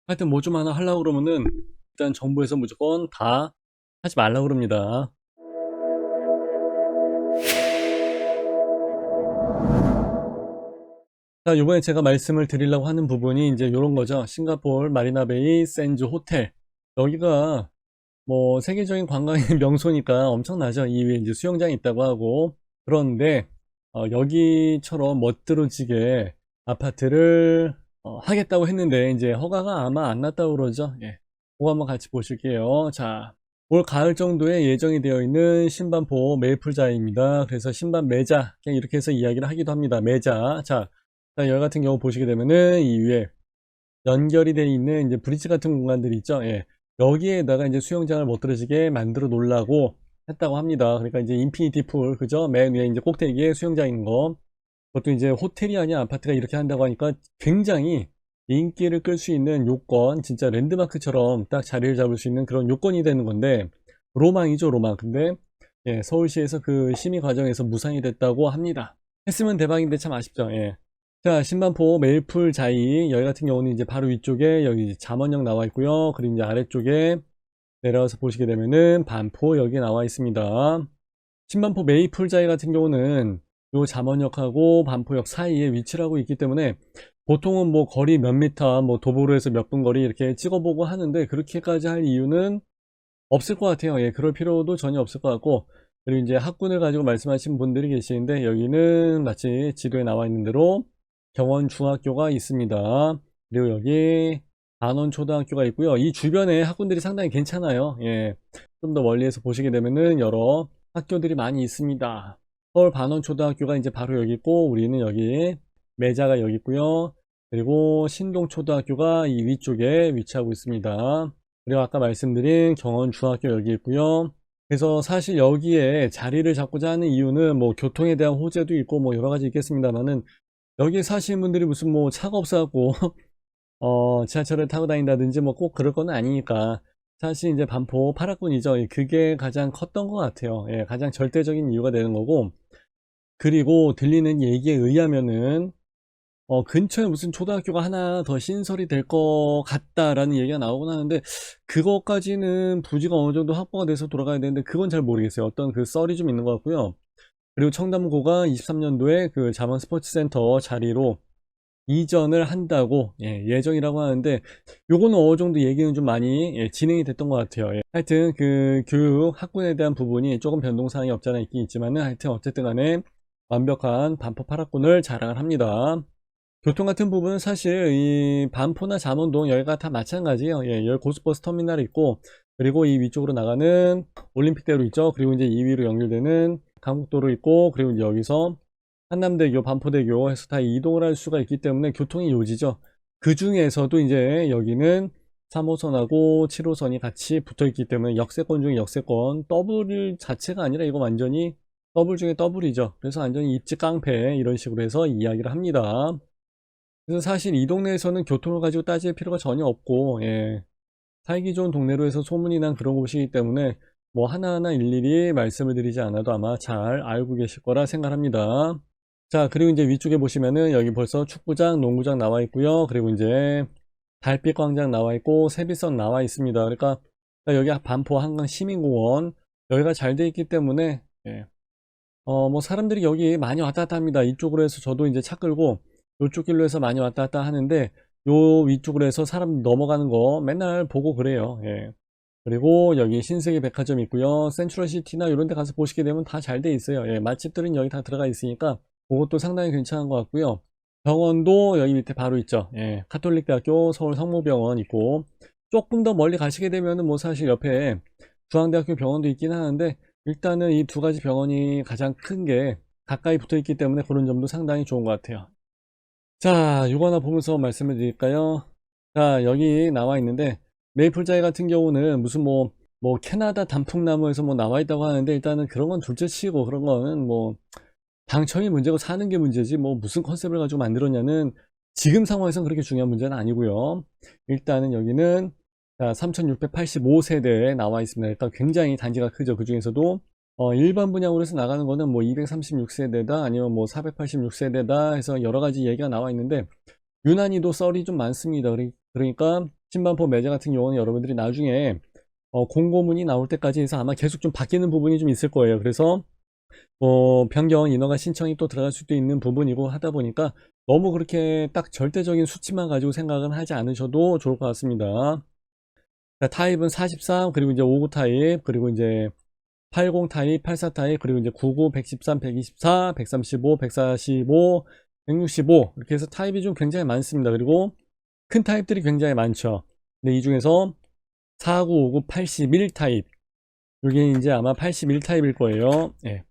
하여튼 뭐 좀 하나 하려고 그러면은 일단 정부에서 무조건 다 하지 말라고 그럽니다. 자, 요번에 제가 말씀을 드리려고 하는 부분이 이제 요런 거죠. 싱가포르 마리나베이 샌즈 호텔. 여기가 뭐 세계적인 관광의 명소니까 엄청나죠. 이 위에 이제 수영장이 있다고 하고. 그런데 여기처럼 멋들어지게 아파트를 하겠다고 했는데 이제 허가가 아마 안 났다고 그러죠. 예. 그거 한번 같이 보실게요. 자, 올 가을 정도에 예정이 되어 있는 신반포 메이플자입니다. 그래서 신반 매자 그냥 이렇게 해서 이야기를 하기도 합니다. 매자. 자, 여기 같은 경우 보시게 되면은 이 위에 연결이 되어 있는 이제 브릿지 같은 공간들이 있죠. 예. 여기에다가 이제 수영장을 못 들어지게 만들어 놓으려고 했다고 합니다. 그러니까 이제 인피니티 풀, 그죠? 맨 위에 이제 꼭대기에 수영장인 거. 그것도 이제 호텔이 아니야 아파트가 이렇게 한다고 하니까 굉장히 인기를 끌 수 있는 요건, 진짜 랜드마크처럼 딱 자리를 잡을 수 있는 그런 요건이 되는 건데, 로망이죠, 로망. 근데, 예, 서울시에서 그 심의 과정에서 무산이 됐다고 합니다. 했으면 대박인데 참 아쉽죠, 예. 자, 신반포 메일풀 자이, 여기 같은 경우는 이제 바로 위쪽에 여기 잠원역 나와 있고요. 그리고 이제 아래쪽에 내려와서 보시게 되면은 반포 여기 나와 있습니다. 신반포 메이플 자이 같은 경우는 요 잠원역하고 반포역 사이에 위치를 하고 있기 때문에 보통은 뭐 거리 몇 미터, 뭐 도보로에서 몇 분 거리 이렇게 찍어보고 하는데 그렇게까지 할 이유는 없을 것 같아요. 예, 그럴 필요도 전혀 없을 것 같고, 그리고 이제 학군을 가지고 말씀하신 분들이 계시는데 여기는 마치 지도에 나와 있는 대로 경원중학교가 있습니다. 그리고 여기 안원초등학교가 있고요. 이 주변에 학군들이 상당히 괜찮아요. 예, 좀 더 멀리에서 보시게 되면은 여러 학교들이 많이 있습니다. 서울 반원초등학교가 이제 바로 여기 있고, 우리는 여기 매자가 여기 있고요. 그리고 신동초등학교가 이 위쪽에 위치하고 있습니다. 그리고 아까 말씀드린 경원중학교 여기 있고요. 그래서 사실 여기에 자리를 잡고자 하는 이유는 뭐 교통에 대한 호재도 있고 뭐 여러 가지 있겠습니다만은, 여기 사시는 분들이 무슨 뭐 차가 없어갖고 지하철을 타고 다닌다든지 뭐 꼭 그럴 건 아니니까 사실 이제 반포 8학군이죠. 그게 가장 컸던 것 같아요. 예, 가장 절대적인 이유가 되는 거고, 그리고 들리는 얘기에 의하면은 근처에 무슨 초등학교가 하나 더 신설이 될 것 같다라는 얘기가 나오곤 하는데, 그것까지는 부지가 어느 정도 확보가 돼서 돌아가야 되는데 그건 잘 모르겠어요. 어떤 그 썰이 좀 있는 것 같고요. 그리고 청담고가 23년도에 그 잠원 스포츠센터 자리로 이전을 한다고 예정이라고 하는데, 요거는 어느 정도 얘기는 좀 많이 진행이 됐던 것 같아요. 예. 하여튼 그 교육 학군에 대한 부분이 조금 변동사항이 없잖아 있긴 있지만은, 하여튼 어쨌든 간에 완벽한 반포 8학군을 자랑을 합니다. 교통 같은 부분은 사실 이 반포나 잠원동 여기가 다 마찬가지예요. 예, 여기 고속버스 터미널이 있고, 그리고 이 위쪽으로 나가는 올림픽대로 있죠. 그리고 이제 2위로 연결되는 강북도로 있고, 그리고 이제 여기서 한남대교, 반포대교 해서 다 이동을 할 수가 있기 때문에 교통이 요지죠. 그 중에서도 이제 여기는 3호선하고 7호선이 같이 붙어 있기 때문에 역세권 중에 역세권, 더블 자체가 아니라 이거 완전히 더블 중에 더블이죠. 그래서 완전히 입지 깡패 이런 식으로 해서 이야기를 합니다. 그래서 사실 이 동네에서는 교통을 가지고 따질 필요가 전혀 없고, 예, 살기 좋은 동네로 해서 소문이 난 그런 곳이기 때문에 뭐 하나하나 일일이 말씀을 드리지 않아도 아마 잘 알고 계실 거라 생각합니다. 자, 그리고 이제 위쪽에 보시면은 여기 벌써 축구장, 농구장 나와 있고요. 그리고 이제 달빛광장 나와 있고 세빛선 나와 있습니다. 그러니까 여기 반포 한강 시민공원 여기가 잘 돼 있기 때문에, 예, 뭐 사람들이 여기 많이 왔다 갔다 합니다. 이쪽으로 해서 저도 이제 차 끌고 이쪽 길로 해서 많이 왔다 갔다 하는데, 요 위쪽으로 해서 사람 넘어가는 거 맨날 보고 그래요. 예. 그리고 여기 신세계 백화점 있고요. 센트럴시티나 이런 데 가서 보시게 되면 다 잘 돼 있어요. 예, 맛집들은 여기 다 들어가 있으니까 그것도 상당히 괜찮은 것 같고요. 병원도 여기 밑에 바로 있죠. 예, 카톨릭대학교 서울 성모병원 있고, 조금 더 멀리 가시게 되면은 뭐 사실 옆에 중앙대학교 병원도 있긴 하는데, 일단은 이 두 가지 병원이 가장 큰 게 가까이 붙어 있기 때문에 그런 점도 상당히 좋은 것 같아요. 자, 이거 하나 보면서 말씀을 드릴까요? 자, 여기 나와 있는데 메이플자이 같은 경우는 무슨 뭐 캐나다 단풍나무에서 뭐 나와 있다고 하는데, 일단은 그런 건 둘째치고 그런 거는 뭐 당첨이 문제고 사는 게 문제지 뭐 무슨 컨셉을 가지고 만들었냐는 지금 상황에선 그렇게 중요한 문제는 아니고요. 일단은 여기는 3685세대에 나와 있습니다. 일단 굉장히 단지가 크죠. 그 중에서도 일반 분양으로 해서 나가는 거는 뭐 236세대다 아니면 뭐 486세대다 해서 여러 가지 얘기가 나와 있는데, 유난히도 썰이 좀 많습니다. 그러니까 신반포 매제 같은 경우는 여러분들이 나중에 공고문이 나올 때까지 해서 아마 계속 좀 바뀌는 부분이 좀 있을 거예요. 그래서 변경 인허가 신청이 또 들어갈 수도 있는 부분이고 하다 보니까 너무 그렇게 딱 절대적인 수치만 가지고 생각은 하지 않으셔도 좋을 것 같습니다. 자, 타입은 43, 그리고 이제 59 타입, 그리고 이제 80 타입, 84 타입, 그리고 이제 99, 113, 124, 135, 145, 165 이렇게 해서 타입이 좀 굉장히 많습니다. 그리고 큰 타입들이 굉장히 많죠. 근데 이 중에서 49, 59, 81 타입, 이게 이제 아마 81 타입일 거예요. 예.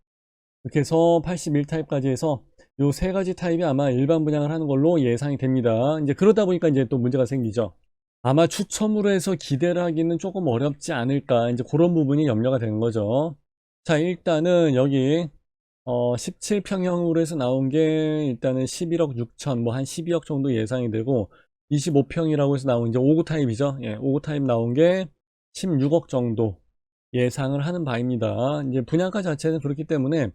이렇게 해서 81 타입까지 해서 요 세 가지 타입이 아마 일반 분양을 하는 걸로 예상이 됩니다. 이제 그러다 보니까 이제 또 문제가 생기죠. 아마 추첨으로 해서 기대를 하기는 조금 어렵지 않을까, 이제 그런 부분이 염려가 되는 거죠. 자, 일단은 여기 17평형으로 해서 나온 게 일단은 11억 6천, 뭐 한 12억 정도 예상이 되고, 25평이라고 해서 나온 이제 59 타입이죠. 예, 59 타입 나온 게 16억 정도 예상을 하는 바입니다. 이제 분양가 자체는 그렇기 때문에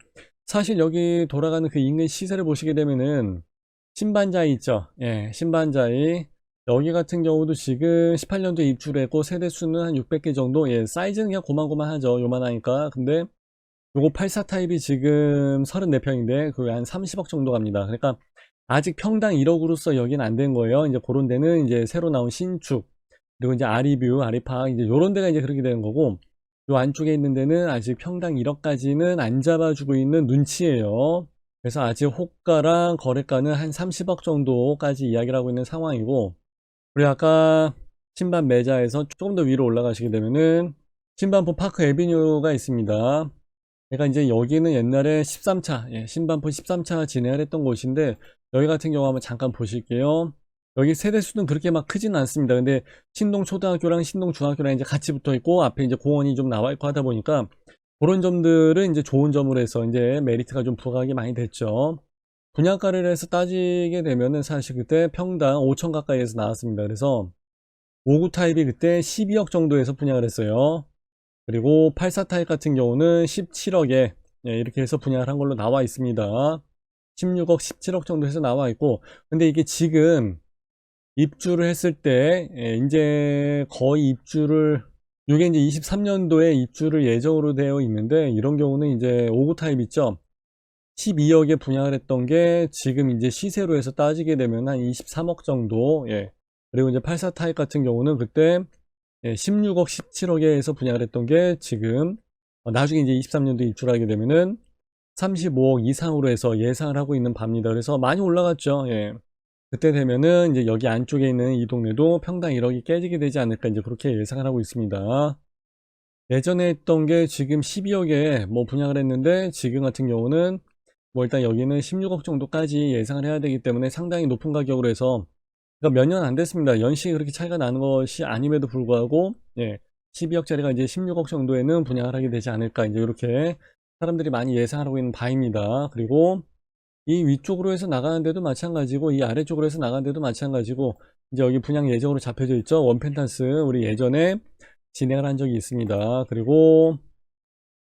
사실 여기 돌아가는 그 인근 시세를 보시게 되면은 신반자이 있죠. 예, 신반자이 여기 같은 경우도 지금 18년도에 입주했고 세대수는 한 600개 정도. 예, 사이즈는 그냥 고만고만하죠. 요만하니까. 근데 요거 84 타입이 지금 34평인데 그게 한 30억 정도 갑니다. 그러니까 아직 평당 1억으로서 여기는 안 된 거예요. 이제 그런 데는 이제 새로 나온 신축, 그리고 이제 아리뷰, 아리파, 이제 요런 데가 이제 그렇게 되는 거고, 요 안쪽에 있는 데는 아직 평당 1억까지는 안 잡아주고 있는 눈치예요. 그래서 아직 호가랑 거래가는 한 30억 정도까지 이야기를 하고 있는 상황이고, 그리고 아까 신반 매자에서 조금 더 위로 올라가시게 되면은 신반포 파크 에비뉴가 있습니다. 그러니까 이제 여기는 옛날에 13차, 예, 신반포 13차 진행을 했던 곳인데, 여기 같은 경우 한번 잠깐 보실게요. 여기 세대수는 그렇게 막 크진 않습니다. 근데 신동 초등학교랑 신동 중학교랑 이제 같이 붙어 있고, 앞에 이제 공원이 좀 나와 있고 하다 보니까, 그런 점들은 이제 좋은 점으로 해서 이제 메리트가 좀 부각이 많이 됐죠. 분양가를 해서 따지게 되면은 사실 그때 평당 5천 가까이에서 나왔습니다. 그래서 59 타입이 그때 12억 정도에서 분양을 했어요. 그리고 84 타입 같은 경우는 17억에 이렇게 해서 분양을 한 걸로 나와 있습니다. 16억, 17억 정도 해서 나와 있고, 근데 이게 지금 입주를 했을 때 이제 거의 입주를, 이게 이제 23년도에 입주를 예정으로 되어 있는데, 이런 경우는 이제 59 타입 있죠. 12억에 분양을 했던 게 지금 이제 시세로 해서 따지게 되면 한 23억 정도. 예. 그리고 이제 84 타입 같은 경우는 그때 16억, 17억에서 분양을 했던 게 지금 나중에 이제 23년도에 입주를 하게 되면은 35억 이상으로 해서 예상을 하고 있는 바입니다. 그래서 많이 올라갔죠. 예. 그때 되면은 이제 여기 안쪽에 있는 이 동네도 평당 1억이 깨지게 되지 않을까, 이제 그렇게 예상을 하고 있습니다. 예전에 했던 게 지금 12억에 뭐 분양을 했는데, 지금 같은 경우는 뭐 일단 여기는 16억 정도까지 예상을 해야 되기 때문에 상당히 높은 가격으로 해서, 그러니까 몇 년 안 됐습니다. 연식이 그렇게 차이가 나는 것이 아님에도 불구하고, 예, 12억짜리가 이제 16억 정도에는 분양을 하게 되지 않을까, 이제 이렇게 사람들이 많이 예상하고 있는 바입니다. 그리고 이 위쪽으로 해서 나가는데도 마찬가지고, 이 아래쪽으로 해서 나가는데도 마찬가지고, 이제 여기 분양 예정으로 잡혀져 있죠. 원펜탄스 우리 예전에 진행을 한 적이 있습니다. 그리고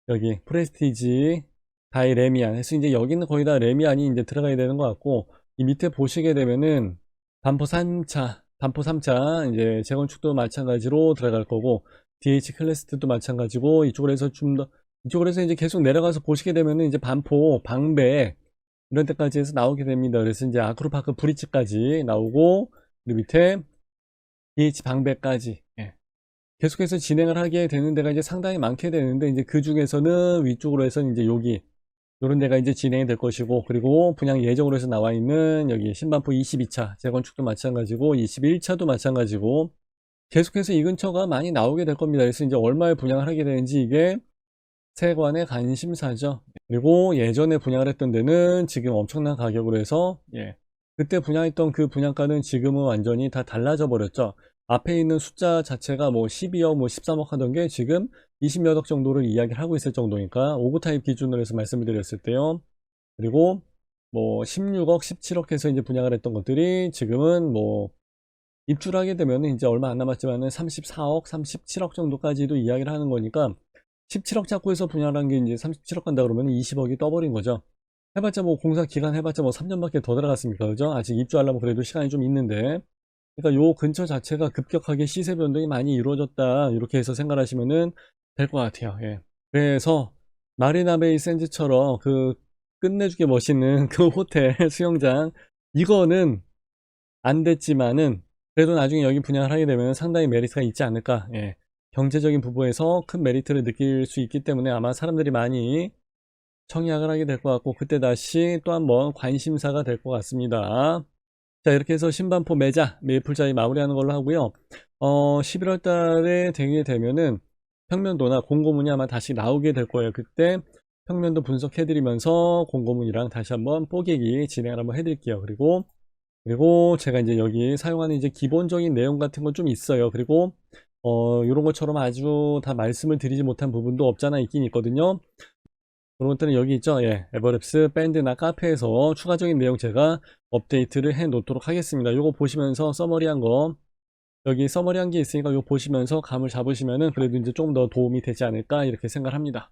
여기 프레스티지 다이 레미안 해서 이제 여기는 거의 다 레미안이 이제 들어가야 되는 것 같고, 이 밑에 보시게 되면은 반포 3차, 반포 3차 이제 재건축도 마찬가지로 들어갈 거고, DH 클래스도 마찬가지고, 이쪽으로 해서 좀 더, 이쪽으로 해서 이제 계속 내려가서 보시게 되면은 이제 반포, 방배 이런 데까지 해서 나오게 됩니다. 그래서 이제 아크로파크 브릿지까지 나오고, 그리고 밑에 DH 방배까지, 예, 계속해서 진행을 하게 되는 데가 이제 상당히 많게 되는데, 이제 그 중에서는 위쪽으로 해서 이제 여기 이런 데가 이제 진행이 될 것이고, 그리고 분양 예정으로 해서 나와 있는 여기 신반포 22차 재건축도 마찬가지고, 21차도 마찬가지고, 계속해서 이 근처가 많이 나오게 될 겁니다. 그래서 이제 얼마에 분양을 하게 되는지 이게 세관의 관심사죠. 그리고 예전에 분양을 했던 데는 지금 엄청난 가격으로 해서, 예, 그때 분양했던 그 분양가는 지금은 완전히 다 달라져 버렸죠. 앞에 있는 숫자 자체가 뭐 12억, 뭐 13억 하던 게 지금 20몇 억 정도를 이야기를 하고 있을 정도니까, 5구 타입 기준으로 해서 말씀을 드렸을 때요. 그리고 뭐 16억, 17억 해서 이제 분양을 했던 것들이 지금은 뭐 입주를 하게 되면 이제 얼마 안 남았지만은 34억, 37억 정도까지도 이야기를 하는 거니까, 17억 잡고 해서 분양한 게 이제 37억 간다 그러면 20억이 떠버린 거죠. 해봤자 뭐 공사 기간 해봤자 뭐 3년밖에 더 들어갔습니까? 그죠? 아직 입주하려면 그래도 시간이 좀 있는데, 그러니까 요 근처 자체가 급격하게 시세 변동이 많이 이루어졌다. 이렇게 해서 생각하시면은 될 것 같아요. 예. 그래서 마리나 베이 샌즈처럼 그 끝내주게 멋있는 그 호텔 수영장 이거는 안 됐지만은 그래도 나중에 여기 분양을 하게 되면 상당히 메리트가 있지 않을까. 예. 경제적인 부분에서 큰 메리트를 느낄 수 있기 때문에 아마 사람들이 많이 청약을 하게 될 것 같고 그때 다시 또 한번 관심사가 될 것 같습니다. 자, 이렇게 해서 신반포 매자 메이플자리 마무리하는 걸로 하고요. 11월 달에 되게 되면은 평면도나 공고문이 아마 다시 나오게 될 거예요. 그때 평면도 분석해드리면서 공고문이랑 다시 한번 뽀개기 진행을 한번 해드릴게요. 그리고 제가 이제 여기 사용하는 이제 기본적인 내용 같은 건 좀 있어요. 그리고 이런 것처럼 아주 다 말씀을 드리지 못한 부분도 없잖아 있긴 있거든요. 그런 것들은 여기 있죠. 예, 에버랩스 밴드나 카페에서 추가적인 내용 제가 업데이트를 해 놓도록 하겠습니다. 요거 보시면서 서머리한 거 여기 서머리한 게 있으니까 요거 보시면서 감을 잡으시면은 그래도 이제 좀 더 도움이 되지 않을까 이렇게 생각합니다.